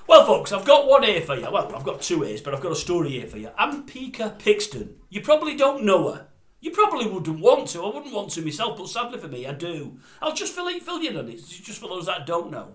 Well, folks, I've got one here for you. Well, I've got two ears, but I've got a story here for you. Ampika Pickston. You probably don't know her. You probably wouldn't want to. I wouldn't want to myself, but sadly for me, I do. I'll just fill you in on it, just for those that don't know.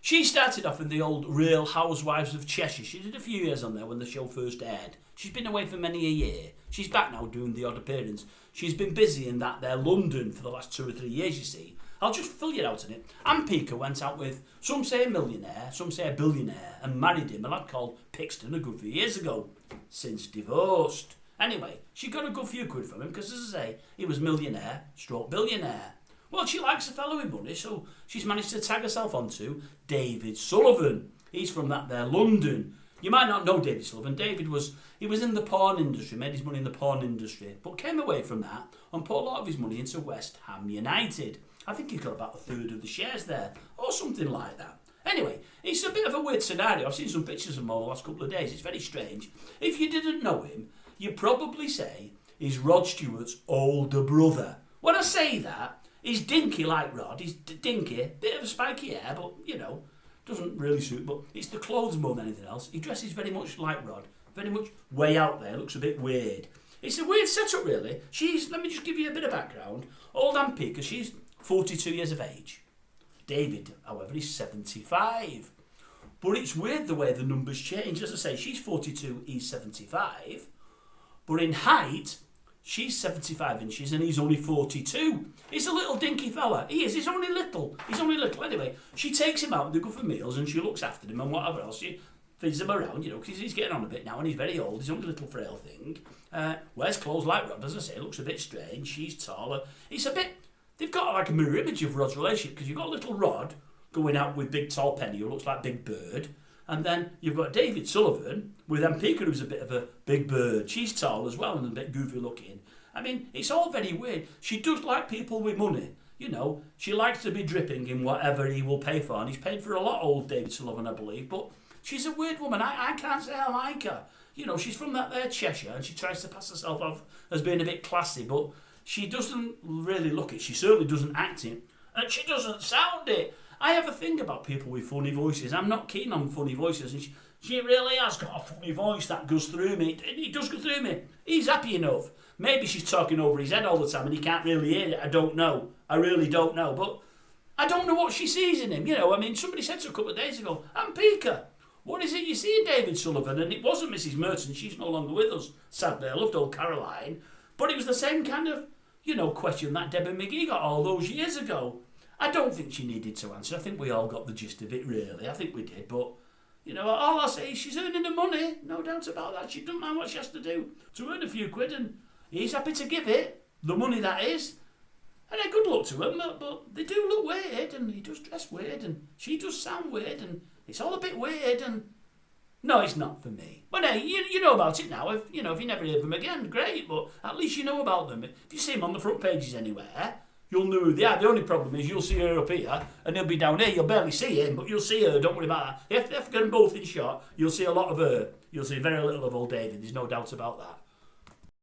She started off in the old Real Housewives of Cheshire. She did a few years on there when the show first aired. She's been away for many a year. She's back now doing the odd appearance. She's been busy in that there London for the last 2 or 3 years, you see. I'll just fill you out on it. Ampika went out with, some say a millionaire, some say a billionaire, and married him, a lad called Pickston, a good few years ago. Since divorced. Anyway, she got a good few quid from him because, as I say, he was millionaire stroke billionaire. Well, she likes a fellow with money, so she's managed to tag herself onto David Sullivan. He's from that there London. You might not know David Sullivan. David was in the porn industry, made his money in the porn industry, but came away from that and put a lot of his money into West Ham United. I think he's got about a third of the shares there, or something like that. Anyway, it's a bit of a weird scenario. I've seen some pictures of him over the last couple of days. It's very strange. If you didn't know him, you'd probably say he's Rod Stewart's older brother. When I say that, he's dinky like Rod. He's dinky, bit of a spiky hair, but, you know, doesn't really suit. But it's the clothes more than anything else. He dresses very much like Rod, very much way out there, looks a bit weird. It's a weird setup, really. Let me just give you a bit of background. Old Ampika, she's 42 years of age. David, however, is 75. But it's weird the way the numbers change. As I say, she's 42, he's 75. But in height, she's 75 inches and he's only 42. He's a little dinky fella. He is. He's only little. Anyway, she takes him out and they go for meals and she looks after him and whatever else. She feeds him around, you know, because he's getting on a bit now and he's very old. He's only a little frail thing. Wears clothes like Rod, as I say. Looks a bit strange. She's taller. It's a bit... They've got like a mirror image of Rod's relationship because you've got little Rod going out with big tall Penny who looks like Big Bird. And then you've got David Sullivan with Ampika, who's a bit of a big bird. She's tall as well and a bit goofy looking. I mean, it's all very weird. She does like people with money. You know, she likes to be dripping in whatever he will pay for. And he's paid for a lot, old David Sullivan, I believe. But she's a weird woman. I can't say I like her. You know, she's from that there Cheshire and she tries to pass herself off as being a bit classy. But she doesn't really look it. She certainly doesn't act it. And she doesn't sound it. I have a thing about people with funny voices. I'm not keen on funny voices. And she really has got a funny voice that goes through me. It does go through me. He's happy enough. Maybe she's talking over his head all the time and he can't really hear it. I don't know. I really don't know. But I don't know what she sees in him. You know, I mean, somebody said to her a couple of days ago, Ampika, what is it you see in David Sullivan? And it wasn't Mrs. Merton. She's no longer with us. Sadly, I loved old Caroline. But it was the same kind of, you know, question that Debbie McGee got all those years ago. I don't think she needed to answer. I think we all got the gist of it, really. I think we did. But, you know, all I say is she's earning the money. No doubt about that. She doesn't mind what she has to do to earn a few quid. And he's happy to give it. The money, that is. And a good look to him. But they do look weird. And he does dress weird. And she does sound weird. And it's all a bit weird. And no, it's not for me. But hey, you know about it now. If you never hear them again, great. But at least you know about them. If you see them on the front pages anywhere, you'll know who they are. The only problem is you'll see her up here and he'll be down here. You'll barely see him, but you'll see her. Don't worry about that. If you have to get them both in shot, you'll see a lot of her. You'll see very little of old David. There's no doubt about that.